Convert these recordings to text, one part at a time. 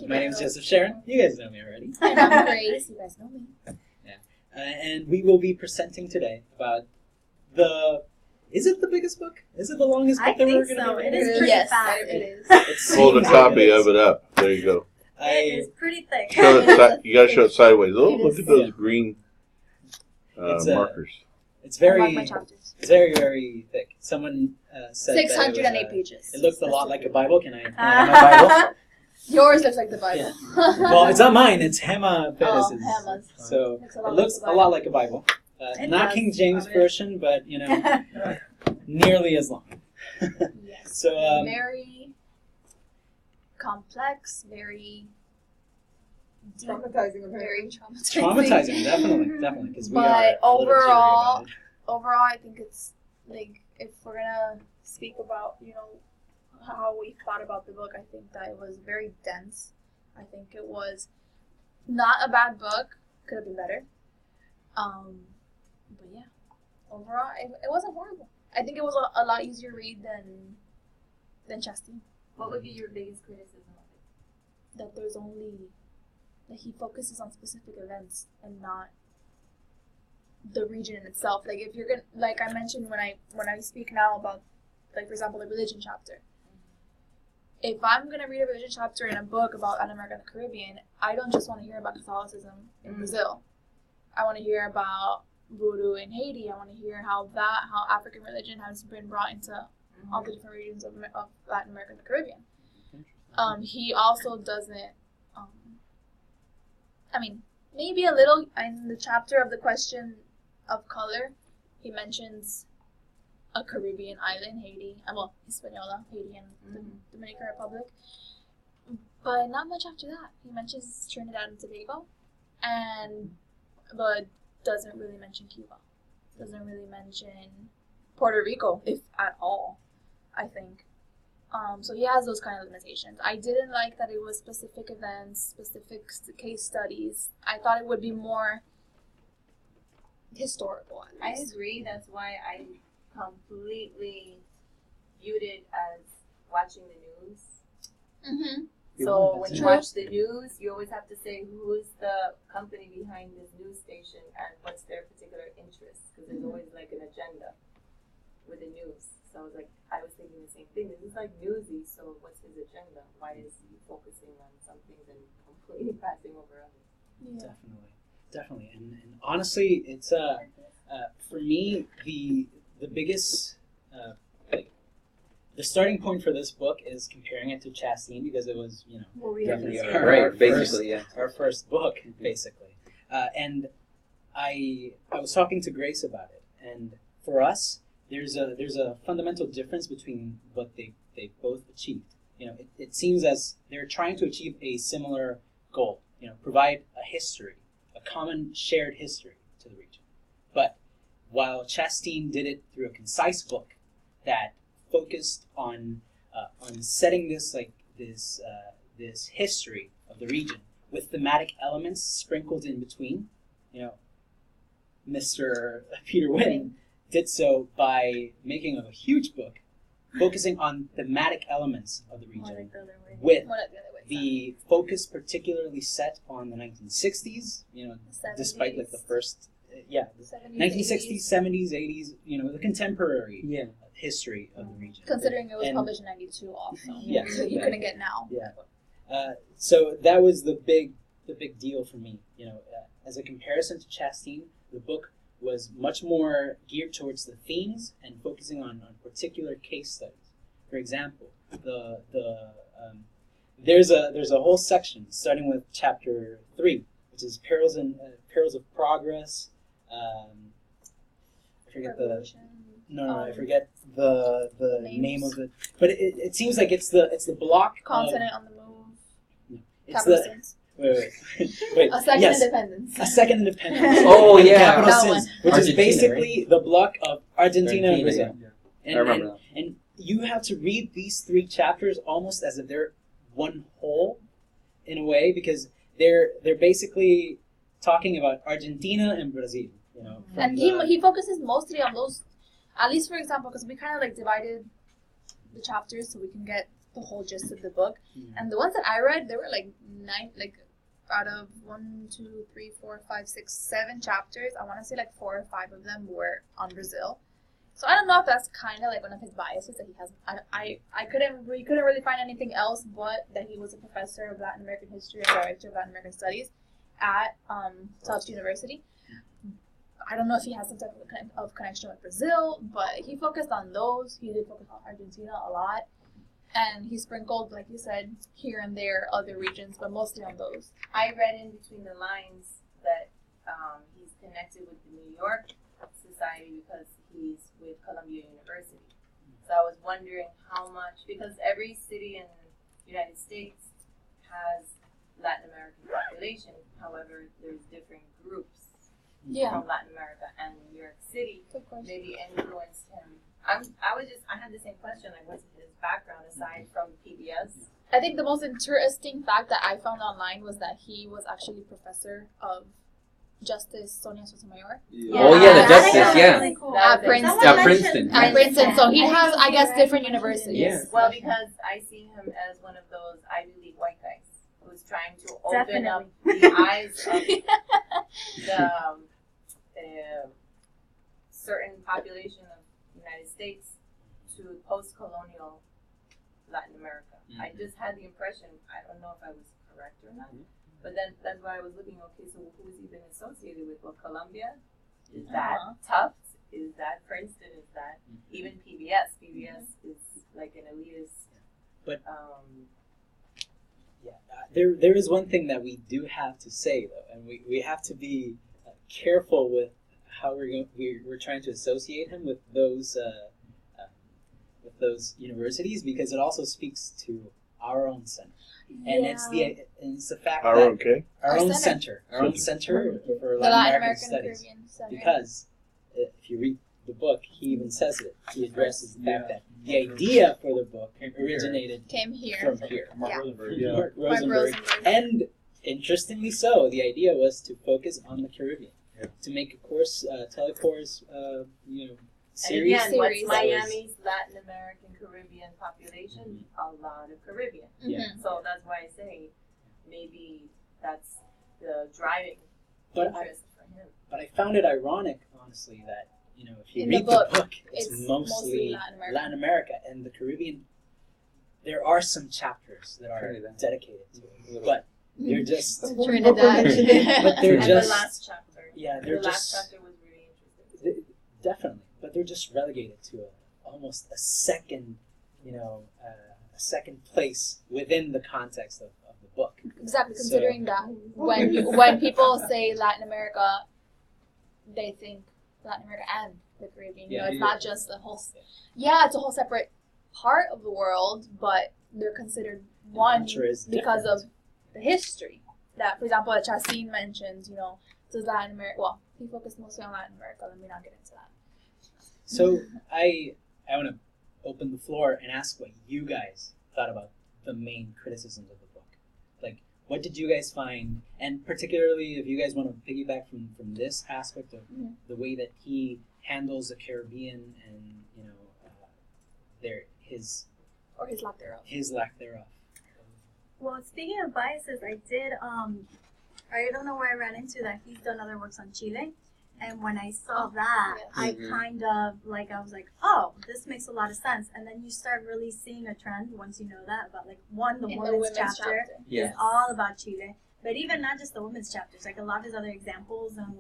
My name is Joseph Sheran. You guys know me already. And I'm Grace. You guys know me. Yeah. And we will be presenting today about is it the biggest book? Is it the longest book that we're going to be reading? It is pretty Yes, fat. it is. It Hold a seems copy like of it up. There you go. It is pretty thick. Show it you gotta show it sideways. Oh, It look is. at those green It's, markers. It's I mark very, my chapters. it's very, very thick. Someone said that it 608 was, pages. It looks a lot like a Bible. Can I have my Bible? Yours looks like the Bible. Well, it's not mine. It's Hema Perez's. Hema's. So Looks a it lot looks like a lot like a Bible. It Not does. King James Love it. version, but nearly as long. Yes. So very complex, very deep, Traumatizing. very traumatizing. traumatizing, definitely, because we But are a little jittery overall- about it. Overall, I think it's like if we're gonna speak about how we thought about the book, I think that it was very dense. I think it was not a bad book. Could have been better. But yeah, overall, it wasn't horrible. I think it was a lot easier read than Chastain. What would be your biggest criticism of it? That that he focuses on specific events and not the region in itself. Like if you're gonna, like I mentioned when I speak now about, like for example, the religion chapter. If I'm gonna read a religion chapter in a book about Latin America and the Caribbean, I don't just want to hear about Catholicism in Brazil. I want to hear about voodoo in Haiti. I want to hear how African religion has been brought into all the different regions of Latin America and the Caribbean. He also doesn't. Maybe a little in the chapter of the question of color, he mentions a Caribbean island, Haiti. Hispaniola, Haiti, and the Dominican Republic. But not much after that. He mentions Trinidad and Tobago, but doesn't really mention Cuba. Doesn't really mention Puerto Rico, if at all, I think. So he has those kind of limitations. I didn't like that it was specific events, specific case studies. I thought it would be more historical. I agree. That's why I completely viewed it as watching the news. Mm-hmm. So when you True. watch the news, you always have to say who is the company behind this news station and what's their particular interest, because there's always like an agenda with the news. So I was thinking the same thing. This is like newsy, so what's his agenda? Why is he focusing on some things and completely passing over others? Yeah. Definitely, and honestly, it's for me the biggest the starting point for this book is comparing it to Chastain, because it was definitely our first book basically, and I was talking to Grace about it, and for us there's a fundamental difference between what they both achieved. It seems as they're trying to achieve a similar goal, provide a history, a common shared history to the region. But while Chastain did it through a concise book that focused on setting this history of the region with thematic elements sprinkled in between, Mr. Peter WINN did so by making a huge book focusing on thematic elements of the region with the focus particularly set on the 1960s, despite the first, the 1960s, 70s, 80s, the contemporary history of the region. Considering it was published in 92 also. Yes, So you couldn't get now. Yeah. So that was the big deal for me. As a comparison to Chastain, the book was much more geared towards the themes and focusing on particular case studies. For example, there's a whole section starting with chapter 3, which is perils of progress. I forget I forget the name of it, but it seems like it's the block. Continent on the move. It's Capital the sins. wait. A second yes, independence. a second independence. Oh, And yeah. capital That sins, one. which is Argentina, basically the block of Argentina and Brazil. Yeah. And, I remember that. and you have to read these 3 chapters almost as if they're one whole, in a way, because they're basically talking about Argentina and Brazil. And he focuses mostly on those, at least for example, because we kind of divided the chapters so we can get the whole gist of the book. Mhm. And the ones that I read, there were like 9, like out of 1, 2, 3, 4, 5, 6, 7 chapters, I want to say like 4 or 5 of them were on Brazil. So I don't know if that's kind of like one of his biases that he has. I couldn't really find anything else but that he was a professor of Latin American history and director of Latin American studies at Tufts University. I don't know if he has some type of connection with Brazil, but he focused on those. He did focus on Argentina a lot. And he sprinkled, like you said, here and there other regions, but mostly on those. I read in between the lines that he's connected with the New York Society because he's with Columbia University. So I was wondering how much, because every city in the United States has Latin American population. However, there's different groups from Latin America, and New York City maybe influenced him. I had the same question, like what's his background aside from PBS? I think the most interesting fact that I found online was that he was actually professor of Justice Sonia Sotomayor. Oh yeah, the justice, yeah. Really cool. At Princeton. At Princeton. At Princeton. So he has, I guess, different universities. Yeah. Well, because I see him as one of those Ivy League white guys who's trying to open up the eyes of the certain population of the United States to post-colonial Latin America. Mm-hmm. I just had the impression, I don't know if I was correct or not, but then that's why I was looking, okay, so who's he been associated with? Well, Columbia? Is that Tufts? Is that Princeton? Is that even PBS? PBS is like an elitist. But there is one thing that we do have to say though, and we have to be careful with how we're trying to associate him with those universities, because it also speaks to our own center, and it's the fact Our that own K? our own center for The Latin American Studies. Caribbean Center. Because if you read the book, he even says it. He addresses the fact that the idea for the book originated Came here. from here. Yeah. Mark Mark Rosenberg. And interestingly so, the idea was to focus on the Caribbean. Yeah. To make a course, telecourse, and series. again, what's Series. Miami's Latin American Caribbean population? A lot of Caribbean. Yeah. So that's why I say maybe that's the driving But interest for him. But I found it ironic, honestly, that if you In the read book, the book, it's it's mostly mostly Latin America and the Caribbean. There are some chapters that are Trinidad. dedicated to it, but they're just Trinidad. but they're And just the last chapter. yeah, The they're last just chapter was really interesting. definitely, but they're just relegated to almost a second, a second place within the context of the book. Exactly, So- considering that when people say Latin America, they think Latin America and the Caribbean. It's not just the whole. Yeah, it's a whole separate part of the world, but they're considered one culture is because different. of the history. That, for example, that Chassin mentions, to Latin America. Well, he focused mostly on Latin America. Let me not get into that. So I want to open the floor and ask what you guys thought about the main criticisms of the book. Like, what did you guys find, and particularly if you guys want to piggyback from this aspect of the way that he handles the Caribbean and his lack thereof. Well, speaking of biases, I don't know where I ran into that he's done other works on Chile. And when I saw that, yes. I kind of, I was like, oh, this makes a lot of sense. And then you start really seeing a trend once you know that about, the women's chapter Yeah. is all about Chile. But even not just the women's chapters, a lot of his other examples and,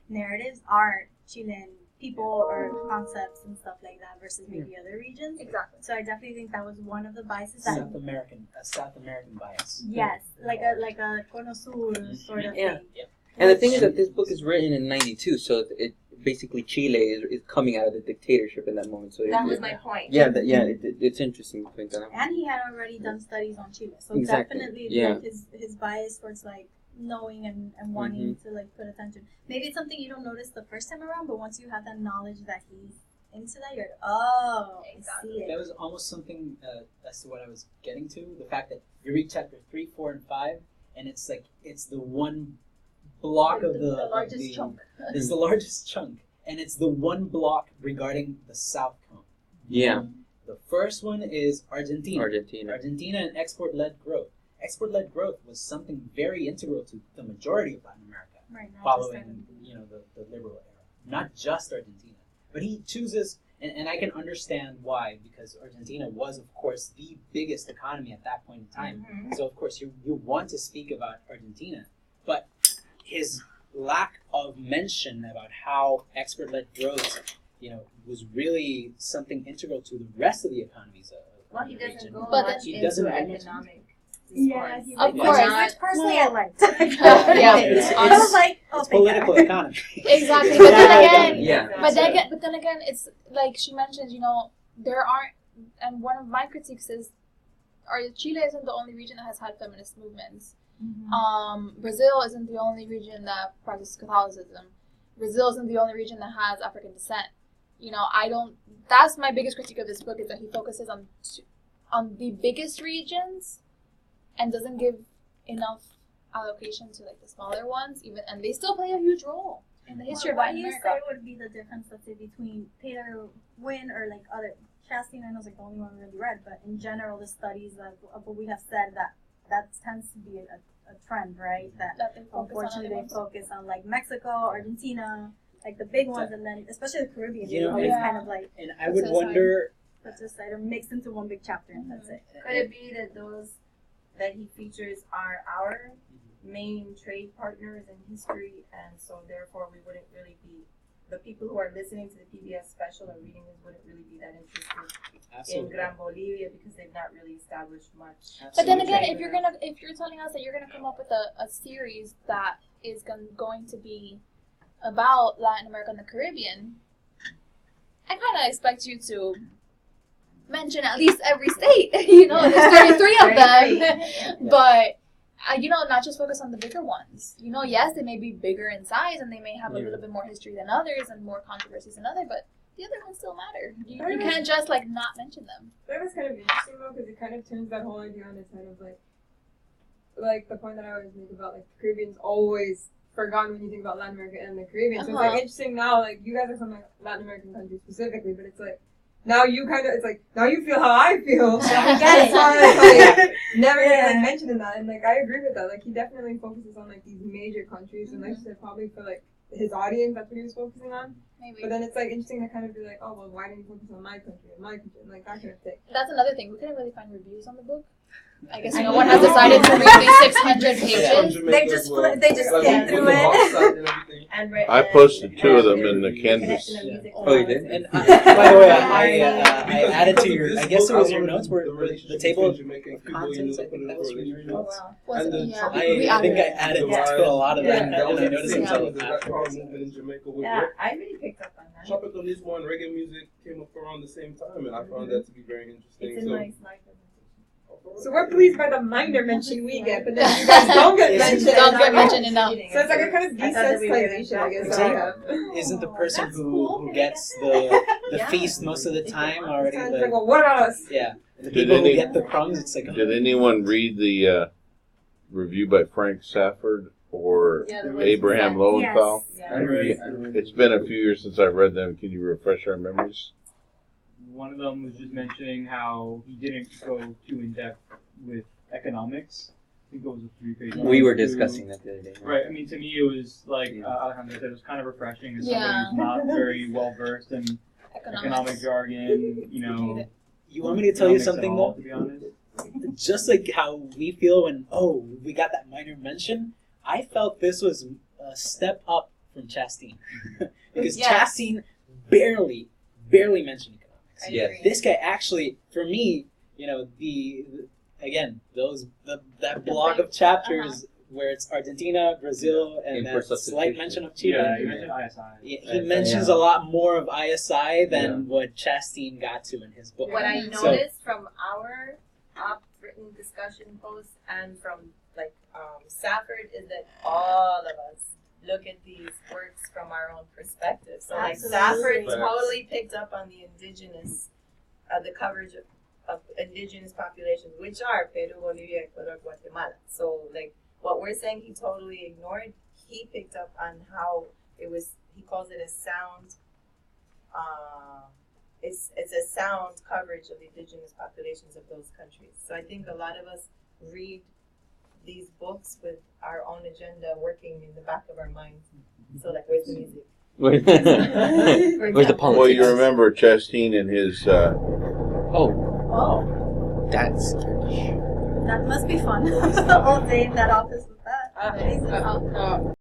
narratives are Chilean people or concepts and stuff like that versus maybe other regions. Exactly. So I definitely think that was one of the biases. South American bias. Yes, like a Cono Sur sort of Yeah. thing. And the thing is that this book is written in '92, so it basically Chile is coming out of the dictatorship in that moment. So That was my point. it's interesting to point that out. And he had already done studies on Chile, so Exactly. definitely Yeah. his bias towards knowing and wanting to put attention. Maybe it's something you don't notice the first time around, but once you have that knowledge that he's into that, you're I see That it. was almost something as to what I was getting to. The fact that you read chapter 3, 4, and 5, and it's the one block of the largest chunk. It's the largest chunk, and it's the one block regarding the South Cone. Yeah. The first one is Argentina. Argentina. Argentina and export-led growth. Export-led growth was something very integral to the majority of Latin America, Right, not following the liberal era. Not just Argentina, but he chooses, and I can understand why, because Argentina was, of course, the biggest economy at that point in time. Mhm. So of course you want to speak about Argentina, but his lack of mention about how export-led growth, was really something integral to the rest of the economies of Well, the he doesn't region. go But much he into doesn't go much economic Yeah, discourse. he Of like- course. Which personally I liked. Yeah. It's- I was like, oh, It's thank political God. economy. Exactly, but then again, Yeah. but then again, it's like she mentioned. There aren't, and one of my critiques is, Chile isn't the only region that has had feminist movements. Brazil isn't the only region that practices Catholicism. Brazil isn't the only region that has African descent. That's my biggest critique of this book, is that he focuses on the biggest regions and doesn't give enough allocation to like the smaller ones, and they still play a huge role in the history of What Latin do you America. say would be the difference, let's say, between Taylor WINN or like other Chastain? I know is like the only one we really read, but in general, the studies of what we have said that tends to be a trend, right? That They focus on unfortunately other they ones. focus on like Mexico, Argentina, like the big ones, and then especially the Caribbean, You they know, always yeah. kind of like And I would That's wonder. put this side or mixed into one big chapter, and that's it. Could it be that those that he features are our main trade partners in history, and so therefore we wouldn't really be, the people who are listening to the PBS special and reading this wouldn't really be that interested in Absolutely. Gran Bolivia because they've not really established much. But then Absolutely. again, if you're telling us that you're gonna come up with a series that is going to be about Latin America and the Caribbean, I kind of expect you to mention at least every state. There's 33 of them, but not just focus on the bigger ones. Yes, they may be bigger in size and they may have a little bit more history than others and more controversies than others, but the other ones still matter. You can't just like not mention them. That was kind of interesting though, because it kind of turns that whole idea on its head of like the point that I always make about like the Caribbean's always forgotten when you think about Latin America and the Caribbean. So it's like interesting now, like you guys are from like Latin American countries specifically, but it's like now you feel how I feel. I get it. Like, never get like mentioned in that, and like I agree with that. Like he definitely focuses on like these major countries, and like I said, probably for like his audience, that's what he was focusing on. Maybe. But then it's like interesting to kind of be like, oh well, why didn't you focus on my country and my country, and like that kind of thing. That's another thing. We couldn't really find reviews on the book. I guess no one has decided to read these 600 pages. They just skimmed through it. And I posted two of them in the Canvas. Oh, you did? And by the way, I added to your. I guess it was your notes where the table of contents. I think that was from your notes. Oh, Was And it? then Yeah. I We I think I added it. added to a lot of that, and Yeah. I noticed Yeah. until afterwards. in Jamaica with Yeah, I really picked up on that. Tropical Lisbon and reggae music came up around the same time, and I found that to be very interesting. It's a So, nice life. So we're pleased by the minor mention we get, but then you guys don't get mentioned. Don't get mentioned enough. So it's like a kind of I thought that we were desensitization, I guess. that we have. Isn't the person That's who, cool. who gets the Yeah. feast most of the time already It's like, the well, what about us? yeah the Did people who any- get the crumbs? It's like Did anyone read the review by Frank Safford or Yeah, the Abraham Yes. Lowenthal? Yeah. I read It's been a few years since I've read them. Can you refresh our memories? One of them was just mentioning how he didn't go too in depth with economics. I think it was a 3-page. We were discussing that the other day. Right. I mean, to me, it was like Alejandro said, it was kind of refreshing as somebody Yeah. who's not very well versed in economic jargon. you want me to tell you economics at something all, though? to be honest. Just like how we feel when we got that minor mention, I felt this was a step up from Chastain because Yes. Chastain barely mentioned economics. I Yes. agree. This guy actually, for me, that block of chapters where it's Argentina, Brazil, and For that slight substitution. mention of Chile. Yeah, he mentioned ISI. He mentions a lot more of ISI than what Chastain got to in his book. What I So- noticed from our written discussion posts and from Safford is that all of us look at these works from our own perspective. So Absolutely. Safford Facts. totally picked up on the indigenous, the coverage of indigenous populations, which are Peru, Bolivia, Ecuador, Guatemala. So what we're saying he totally ignored, he picked up on how it was. He calls it a sound. it's a sound coverage of the indigenous populations of those countries. So I think a lot of us read these books with our own agenda working in the back of our minds. So like, where's the music? Where's the politics? Well, you remember Chastain and his. Oh, that's That must be fun. All day in that office with that. Amazing.